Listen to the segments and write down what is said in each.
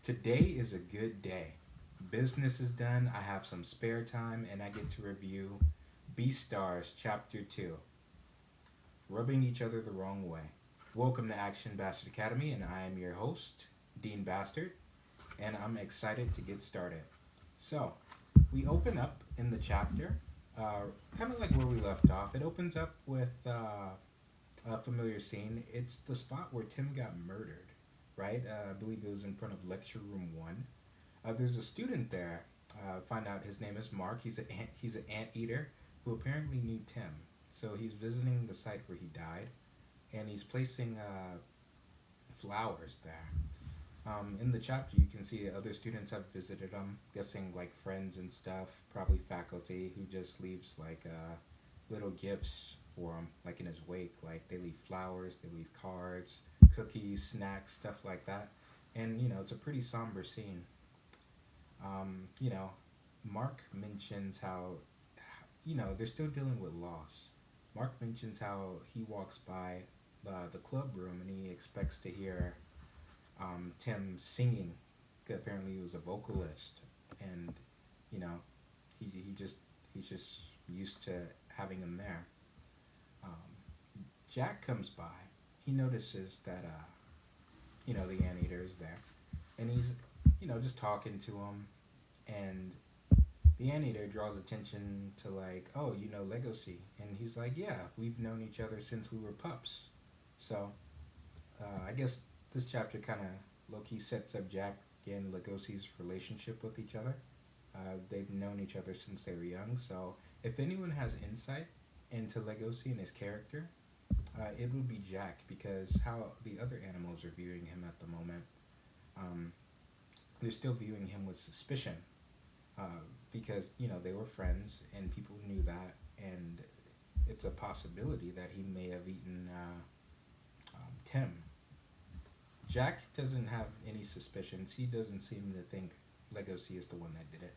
Today is a good day. Business is done, I have some spare time, and I get to review Beastars Chapter 2, Rubbing Each Other the Wrong Way. Welcome to Action Bastard Academy, and I am your host, Dean Bastard, and I'm excited to get started. So, we open up in the chapter, uh, kind of like where we left off. It opens up with a familiar scene. It's the spot where Tim got murdered, right? I believe it was in front of lecture room one. There's a student there. Find out his name is Mark. He's an anteater who apparently knew Tim. So he's visiting the site where he died, and he's placing flowers there. In the chapter, you can see other students have visited him, guessing like friends and stuff, probably faculty who just leaves like little gifts for him, like in his wake. Like they leave flowers, they leave cards, cookies, snacks, stuff like that. And it's a pretty somber scene. Um, you know, Mark mentions how they're still dealing with loss. Mark mentions how he walks by the club room and he expects to hear Tim singing. Apparently, he was a vocalist, and you know, he just he's just used to having him there. Jack comes by. He notices that the anteater is there, and he's just talking to him, and the anteater draws attention to like, oh, Legacy, and he's like, yeah, we've known each other since we were pups. So I guess this chapter kind of low key sets up Jack and Legosi's relationship with each other. They've known each other since they were young, so if anyone has insight into Legosi and his character, it would be Jack because how the other animals are viewing him at the moment, um, they're still viewing him with suspicion because they were friends and people knew that, and it's a possibility that he may have eaten Tim. Jack doesn't have any suspicions. He doesn't seem to think Legacy is the one that did it,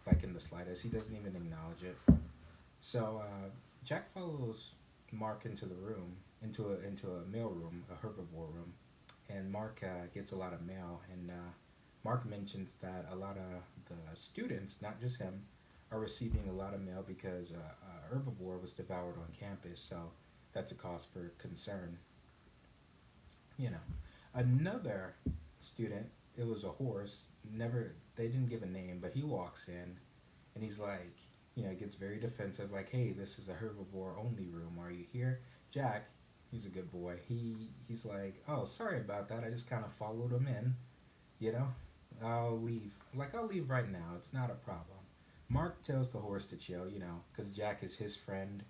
like in the slightest. He doesn't even acknowledge it. So Jack follows Mark into the room, into a mail room, a herbivore room, and Mark gets a lot of mail. And Mark mentions that a lot of the students, not just him, are receiving a lot of mail because a herbivore was devoured on campus. So that's a cause for concern. You know, another student. It was a horse. Never. They didn't give a name, but he walks in and he's like, gets very defensive, like, hey, this is a herbivore only room. Are you here? Jack, he's a good boy. He's like, oh, sorry about that. I just kind of followed him in. You know, I'll leave. Like, I'll leave right now. It's not a problem. Mark tells the horse to chill, because Jack is his friend.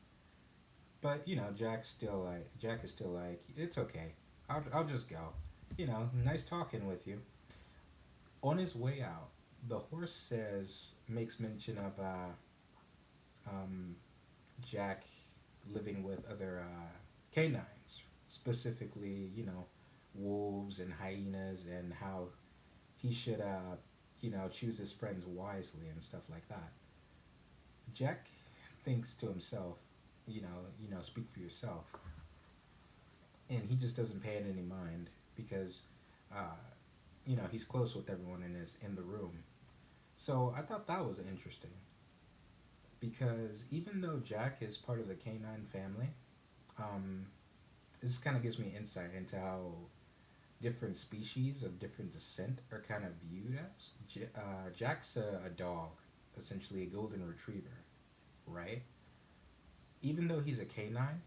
But Jack is still like, it's okay. I'll just go. Nice talking with you. On his way out, the horse makes mention of um, Jack living with other canines, specifically, wolves and hyenas, and how he should, choose his friends wisely and stuff like that. Jack thinks to himself, speak for yourself, and he just doesn't pay it any mind because, uh, he's close with everyone in the room. So I thought that was interesting because even though Jack is part of the canine family, um, this kind of gives me insight into how different species of different descent are kind of viewed as. Jack's a dog, essentially a golden retriever, right? Even though he's a canine,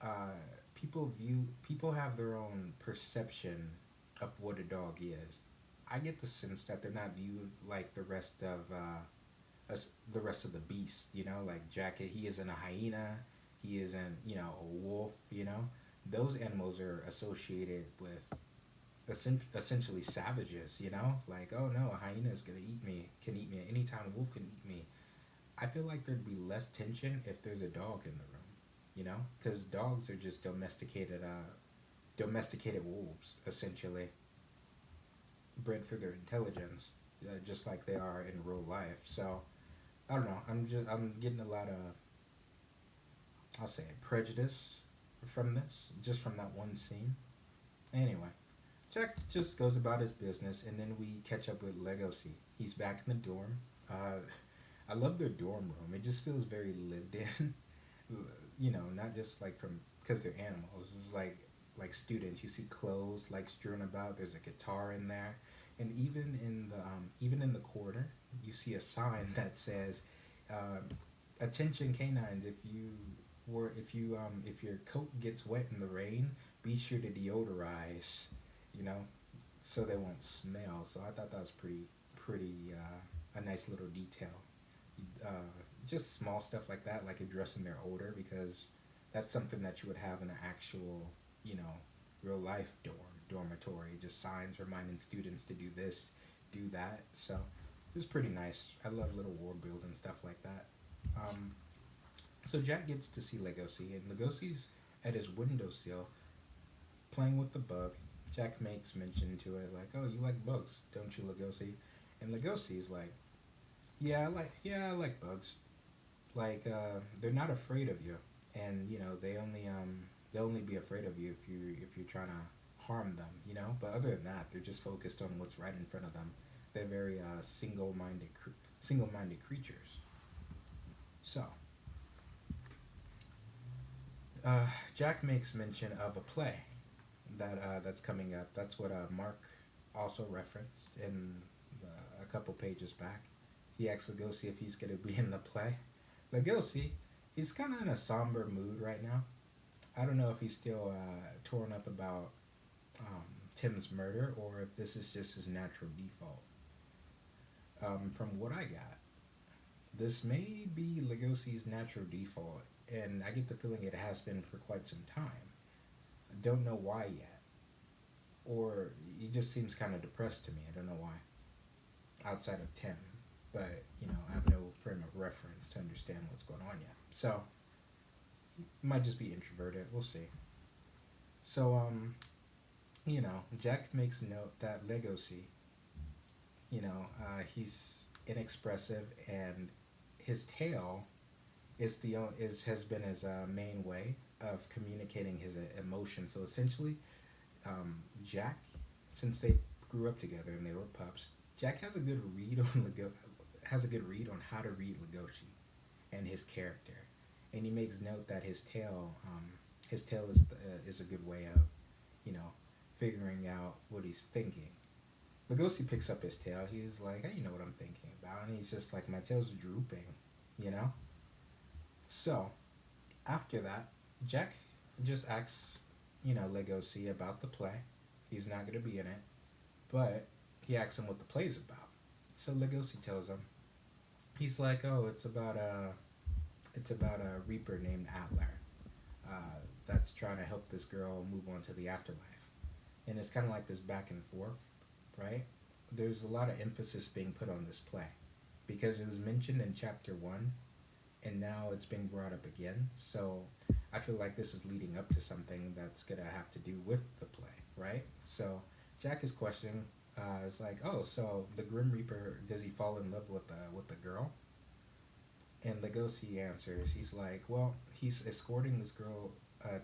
uh, people have their own perception of what a dog is. I get the sense that they're not viewed like the rest of the beasts. Like Jack, he isn't a hyena, he isn't a wolf. Those animals are associated with essentially savages. Like, oh no, a hyena is gonna eat me, can eat me at any time. A wolf can eat me. I feel like there'd be less tension if there's a dog in the room. Because dogs are just domesticated wolves, essentially bred for their intelligence, just like they are in real life. So I don't know. I'm getting a lot of, I'll say, prejudice from this, just from that one scene. Anyway, Jack just goes about his business, and then we catch up with Legacy. He's back in the dorm. Uh, I love their dorm room. It just feels very lived in. Not just like from because they're animals. It's like students. You see clothes like strewn about. There's a guitar in there, and even in the corner, you see a sign that says, um, "Attention canines! If your coat gets wet in the rain, be sure to deodorize." You know, so they won't smell. So I thought that was pretty a nice little detail. Uh, just small stuff like that, like addressing their odor, because that's something that you would have in an actual, you know, real life dormitory. Just signs reminding students to do this, do that. So it was pretty nice. I love little world building stuff like that. Um, so Jack gets to see Legosi, and Legosi's at his windowsill playing with the bug. Jack makes mention to it like, "Oh, you like bugs, don't you, Legosi?" And Legosi's like, "Yeah, I like bugs. Like, they're not afraid of you, and they'll only be afraid of you if you're trying to harm them, you know. But other than that, they're just focused on what's right in front of them. They're very single-minded creatures. So, Jack makes mention of a play that's coming up. That's what Mark also referenced in a couple pages back. He asks Legosi if he's going to be in the play. Legosi, he's kind of in a somber mood right now. I don't know if he's still torn up about um, Tim's murder or if this is just his natural default. From what I got, this may be Legosi's natural default, and I get the feeling it has been for quite some time. I don't know why yet, or he just seems kind of depressed to me. I don't know why. Outside of Tim, but I have no frame of reference to understand what's going on yet. So he might just be introverted. We'll see. So Jack makes note that Legosi, he's inexpressive, and his tail is has been his main way of communicating his emotions. So essentially, Jack, since they grew up together and they were pups, Jack has a good read on how to read Legoshi and his character, and he makes note that his tail is a good way of you know figuring out what he's thinking. Legoshi picks up his tail. He's like, "Hey, you know what I'm thinking about," and he's just like, "My tail's drooping," you know. So after that, Jack just asks Legoshi about the play. He's not gonna be in it, but he asks him what the play's about. So Legoshi tells him. He's like, "Oh, it's about a reaper named Atler, that's trying to help this girl move on to the afterlife." And it's kind of like this back and forth, right? There's a lot of emphasis being put on this play because it was mentioned in chapter one, and now it's being brought up again. So I feel like this is leading up to something that's gonna have to do with the play, right? So Jack is questioning. It's like, "Oh, so the Grim Reaper, does he fall in love with the girl?" And Legosi answers. He's like, "Well, he's escorting this girl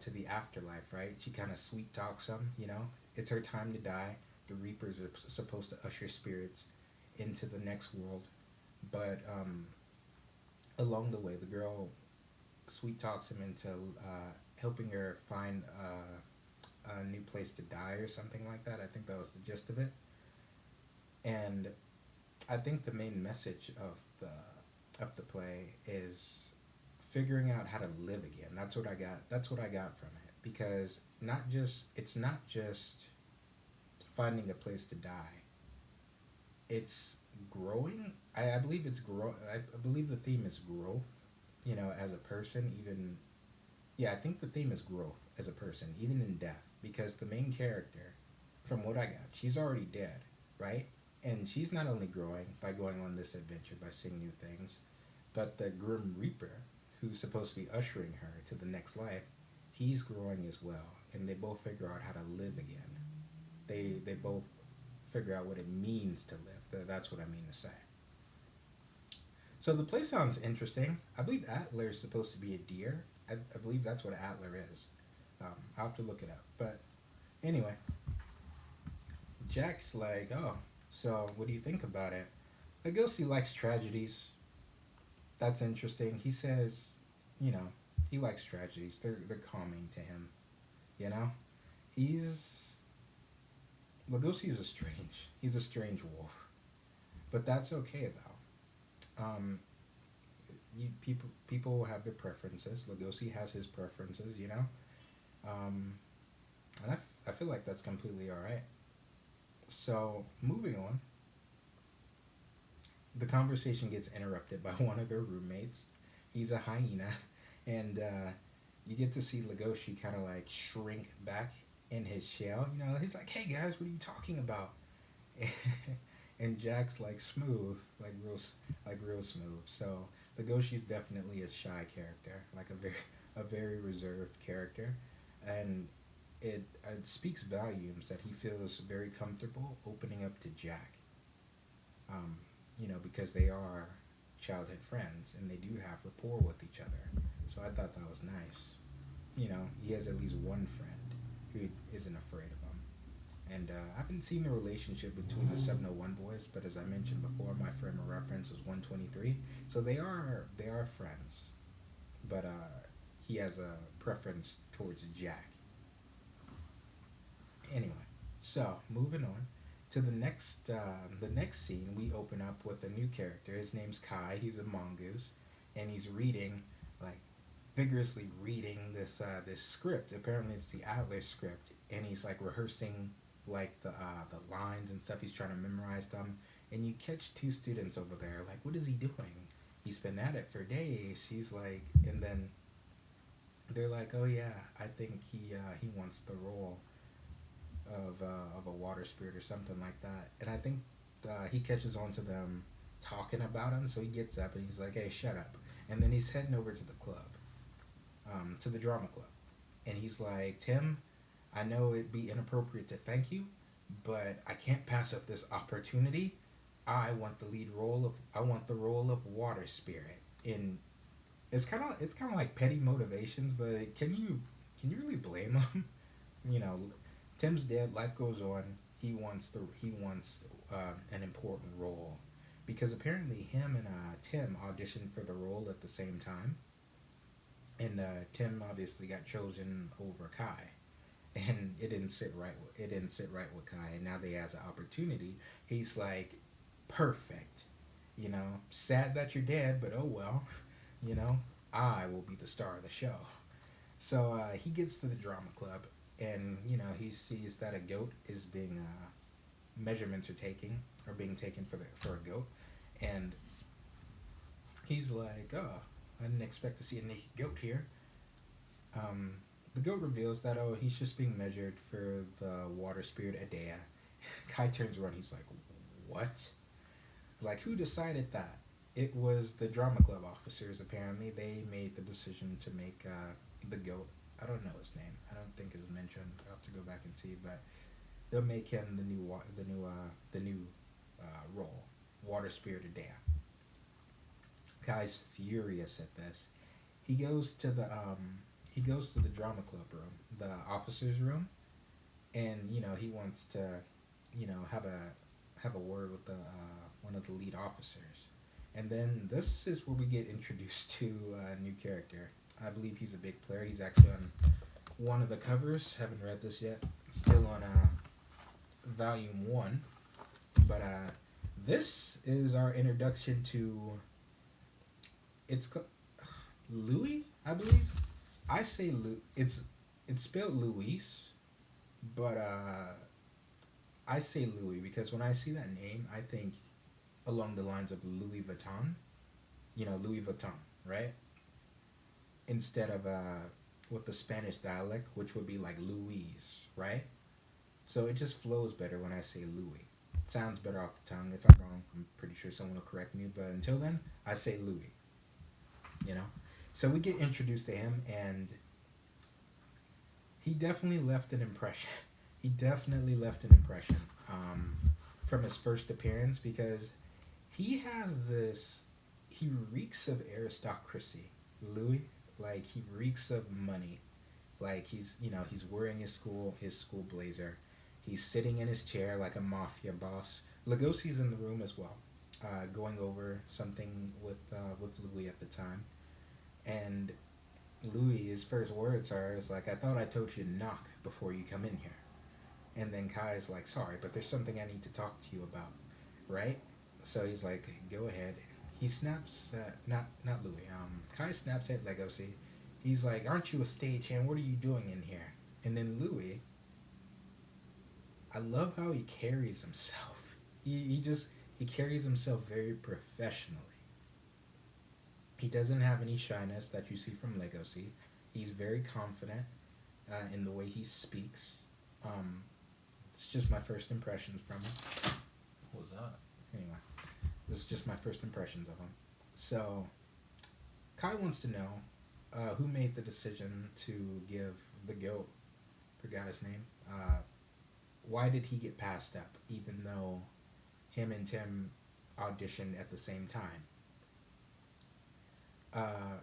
to the afterlife, right? She kind of sweet talks him, you know. It's her time to die. The Reapers are supposed to usher spirits into the next world, but along the way, the girl sweet talks him into helping her find a new place to die or something like that. I think that was the gist of it. And I think the main message of the play is figuring out how to live again. That's what I got. That's what I got from it because it's not just finding a place to die. It's growing. I believe it's grow. I believe the theme is growth. As a person, even yeah, I think the theme is growth as a person, even in death, because the main character, from what I got, she's already dead, right? And she's not only growing by going on this adventure, by seeing new things, but the Grim Reaper, who's supposed to be ushering her to the next life, he's growing as well, and they both figure out how to live again. They both figure out what it means to live. That's what I mean to say. So the play sounds interesting. I believe Atler is supposed to be a deer. I believe that's what Atler is. I'll have to look it up. But anyway, Jack's like, oh, so what do you think about it? Legosi likes tragedies. That's interesting. He says, you know, he likes tragedies. They're calming to him. You know, he's Lugosi is a strange. He's a strange wolf, but that's okay though. People have their preferences. Lugosi has his preferences. You know, um, and I feel like that's completely all right. So moving on, the conversation gets interrupted by one of their roommates. He's a hyena, and you get to see Legoshi kind of like shrink back in his shell. You know, he's like, "Hey guys, what are you talking about?" And Jack's like smooth, like real smooth. So Legoshi's definitely a shy character, like a very reserved character, and it speaks volumes that he feels very comfortable opening up to Jack. Um, because they are childhood friends and they do have rapport with each other. So I thought that was nice. He has at least one friend who isn't afraid of him. And I haven't seen the relationship between the 701 boys, but as I mentioned before, my frame of reference was 123. So they are friends, but he has a preference towards Jack. Anyway, so moving on to the next scene, we open up with a new character. His name's Kai. He's a mongoose, and he's reading like vigorously reading this script. Apparently, it's the Atlas script, and he's like rehearsing like the lines and stuff. He's trying to memorize them, and you catch two students over there. Like, what is he doing? He's been at it for days. He's like, and then they're like, oh yeah, I think he wants the role of a water spirit or something like that. And I think he catches on to them talking about him, so he gets up and he's like, hey, shut up. And then he's heading over to the club, to the drama club, and he's like, Tim, I know it'd be inappropriate to thank you, but I can't pass up this opportunity. I want the role of water spirit. In it's kind of like petty motivations, but can you really blame him? you know, Tim's dead. Life goes on. He wants an important role because apparently him and Tim auditioned for the role at the same time, and Tim obviously got chosen over Kai, and it didn't sit right. It didn't sit right with Kai, and now that he has an opportunity, he's like, perfect. Sad that you're dead, but oh well. You know, I will be the star of the show. So he gets to the drama club, and he sees that a goat is being measurements are being taken for a goat, and he's like, oh, I didn't expect to see a naked goat here. Um, the goat reveals that he's just being measured for the water spirit Adea. Kai turns around, he's like, what? Like, who decided that? It was the drama club officers. Apparently, they made the decision to make the goat. I don't know his name. I don't think it was mentioned. I'll have to go back and see, but they'll make him the new role, water spirit Adea. Guy's furious at this. He goes to the drama club room, the officers' room, and he wants to have a word with the one of the lead officers. And then this is where we get introduced to a new character. I believe he's a big player. He's actually on one of the covers. Haven't read this yet. Still on volume 1. But this is our introduction to, it's Louis, I believe. I say it's spelled Luis, but I say Louis because when I see that name, I think along the lines of Louis Vuitton. Louis Vuitton, right? Instead of with the Spanish dialect, which would be like Louise, right? So it just flows better when I say Louis. It sounds better off the tongue. If I'm wrong, I'm pretty sure someone will correct me. But until then, I say Louis. You know. So we get introduced to him, and he definitely left an impression. He definitely left an impression from his first appearance because he has this. He reeks of aristocracy, Louis. Like he reeks of money. Like he's wearing his school blazer. He's sitting in his chair like a mafia boss. Legosi's in the room as well, going over something with Louis at the time. And Louis, his first words are, "Is like, I thought I told you to knock before you come in here." And then Kai is like, "Sorry, but there's something I need to talk to you about, right?" So he's like, "Go ahead." He snaps at, not Louis. Kai snaps at Legosi. He's like, "Aren't you a stagehand? What are you doing in here?" And then Louis, I love how he carries himself. He carries himself very professionally. He doesn't have any shyness that you see from Legosi. He's very confident in the way he speaks. Um, it's just my first impressions from him. What was that? Anyway, this is just my first impressions of him. So, Kai wants to know who made the decision to give the goat, forgot his name, why did he get passed up even though him and Tim auditioned at the same time? Uh,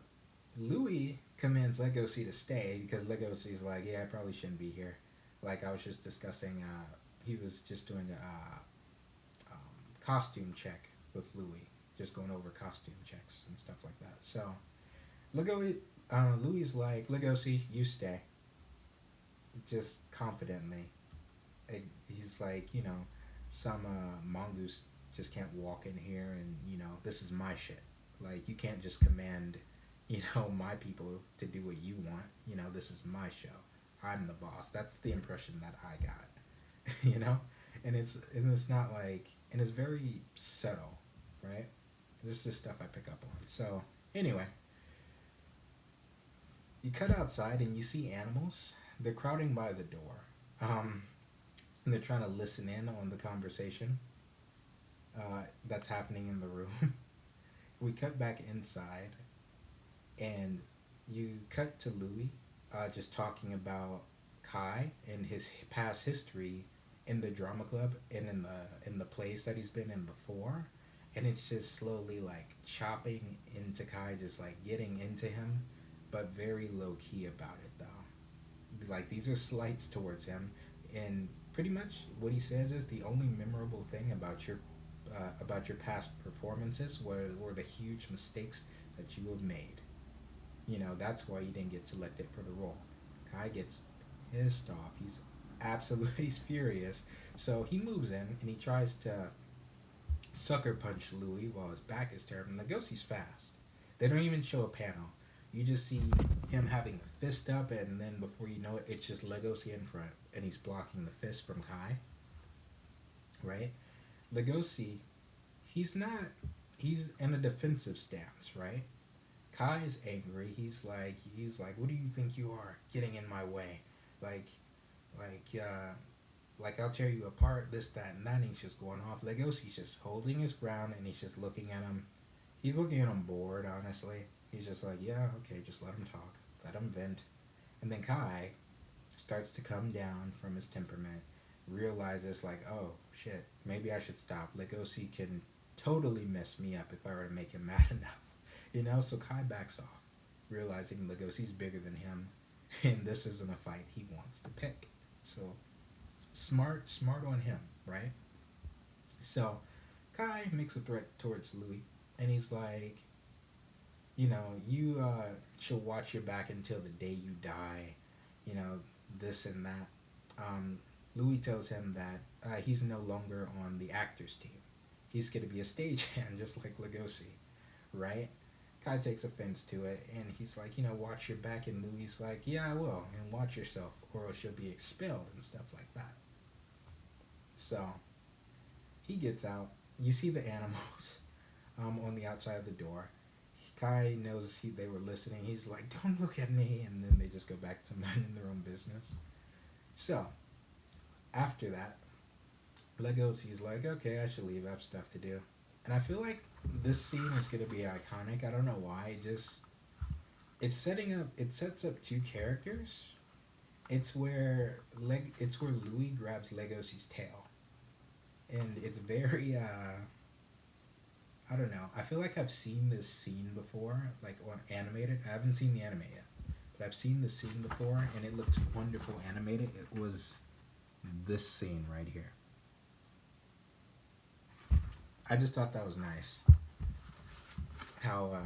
Louis commands Legosi to stay because Legosi's like, yeah, I probably shouldn't be here. Like I was just discussing, he was just doing a costume check with Louis, just going over costume checks and stuff like that. So Louis like, Legosi, you stay, just confidently. He's like, some mongoose just can't walk in here, and this is my shit. Like you can't just command, my people to do what you want. This is my show. I'm the boss. That's the impression that I got. And it's not like, and it's very subtle, right? This is stuff I pick up on. So anyway, you cut outside and you see animals. They're crowding by the door. And they're trying to listen in on the conversation that's happening in the room. We cut back inside, and you cut to Louis just talking about Kai and his past history in the drama club and in the plays that he's been in before, and it's just slowly like chopping into Kai, just like getting into him, but very low key about it though. Like these are slights towards him, and pretty much what he says is the only memorable thing about your past performances were the huge mistakes that you have made. That's why you didn't get selected for the role. Kai gets pissed off. He's absolutely he's furious. So he moves in and he tries to sucker punch Louis while his back is turned. And Legosi's fast. They don't even show a panel. You just see him having a fist up, and then before you know it, it's just Legosi in front, and he's blocking the fist from Kai. Right? Legosi, he's in a defensive stance, right? Kai is angry. He's like, what do you think you are, getting in my way? Like, like, uh, like I'll tear you apart. This, that, and that. And he's just going off. Legosi's just holding his ground, and he's just looking at him. He's looking at him bored, honestly. He's just like, yeah, okay, just let him talk, let him vent. And then Kai starts to come down from his temperament, realizes like, oh shit, maybe I should stop. Legosi can totally mess me up if I were to make him mad enough. So Kai backs off, realizing Legosi's bigger than him, and this isn't a fight he wants to pick. So smart on him, right? So Kai makes a threat towards Louis, and he's like, you should watch your back until the day you die, you know, this and that. Um, Louis tells him that he's no longer on the actors team. He's going to be a stagehand, just like Legosi, right? Kai takes offense to it, and he's like, watch your back, and Louis like, yeah, I will, and watch yourself, or she'll be expelled, and stuff like that. So, he gets out. You see the animals on the outside of the door. Kai knows they were listening. He's like, don't look at me, and then they just go back to minding their own business. So, after that, Legosi's like, okay, I should leave. I have stuff to do. And I feel like this scene is going to be iconic. I don't know why. It sets up two characters. It's where Louis grabs Legosi's tail. And it's very, I don't know. I feel like I've seen this scene before, like on animated. I haven't seen the anime yet, but I've seen this scene before, and it looked wonderful animated. It was this scene right here. I just thought that was nice. How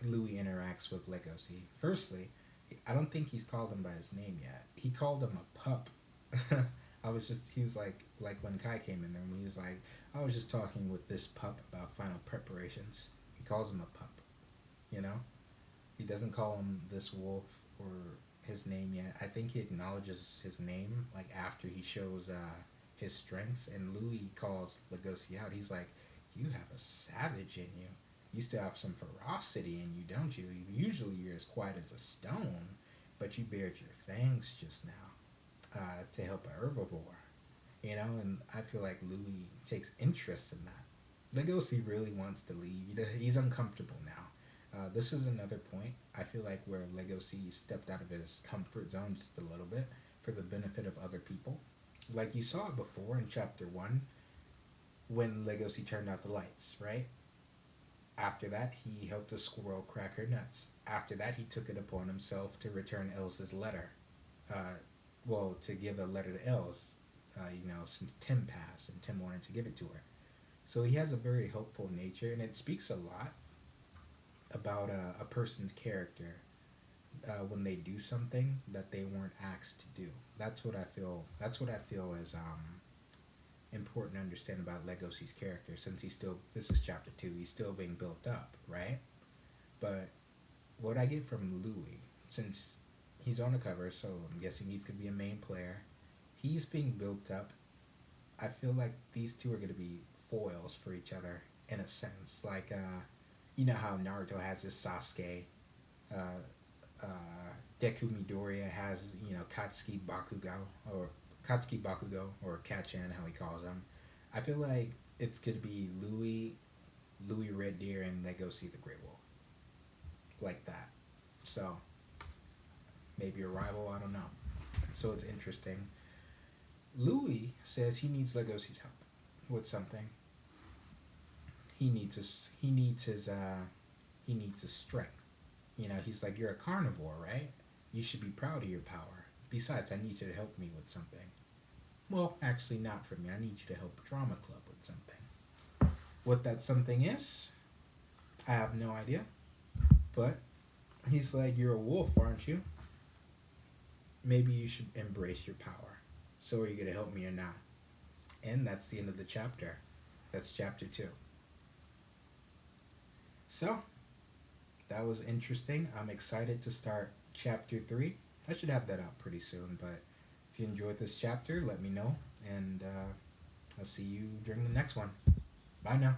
Louis interacts with Legosi. Firstly, I don't think he's called him by his name yet. He called him a pup. He was like when Kai came in there, and he was like, I was just talking with this pup about final preparations. He calls him a pup, you know? He doesn't call him this wolf or his name yet. I think he acknowledges his name, like, after he shows his strengths, and Louis calls Legosi out. He's like, you have a savage in you. You still have some ferocity in you, don't you? Usually you're as quiet as a stone, but you bared your fangs just now to help a herbivore. You know, and I feel like Louis takes interest in that. Legosi really wants to leave. He's uncomfortable now. This is another point, I feel like, where Legosi stepped out of his comfort zone just a little bit for the benefit of other people. Like you saw it before in chapter 1 when Legosi turned out the lights, right? After that, he helped a squirrel crack her nuts. After that, he took it upon himself to return Elsa's letter. Uh, to give a letter to Els, since Tim passed and Tim wanted to give it to her. So he has a very hopeful nature, and it speaks a lot about a person's character when they do something that they weren't asked to do. That's what I feel. That's what I feel is important to understand about Legosi's character. Since this is chapter 2, he's still being built up, right? But what I get from Louis, since he's on the cover, so I'm guessing he's gonna be a main player. He's being built up. I feel like these two are gonna be foils for each other in a sense. Like, you know how Naruto has his Sasuke, uh, Deku Midoriya has, Katsuki Bakugo, or Kachan, how he calls him. I feel like it's gonna be Louis Red Deer, and Legosi the Grey Wolf, like that. So maybe a rival, I don't know. So it's interesting. Louis says he needs Legosi's help with something. He needs his strength. He's like, you're a carnivore, right? You should be proud of your power. Besides, I need you to help me with something. Well, actually, not for me. I need you to help Drama Club with something. What that something is, I have no idea. But he's like, you're a wolf, aren't you? Maybe you should embrace your power. So are you going to help me or not? And that's the end of the chapter. That's chapter 2. So, that was interesting. I'm excited to start chapter 3. I should have that out pretty soon, but if you enjoyed this chapter, let me know, and I'll see you during the next one. Bye now.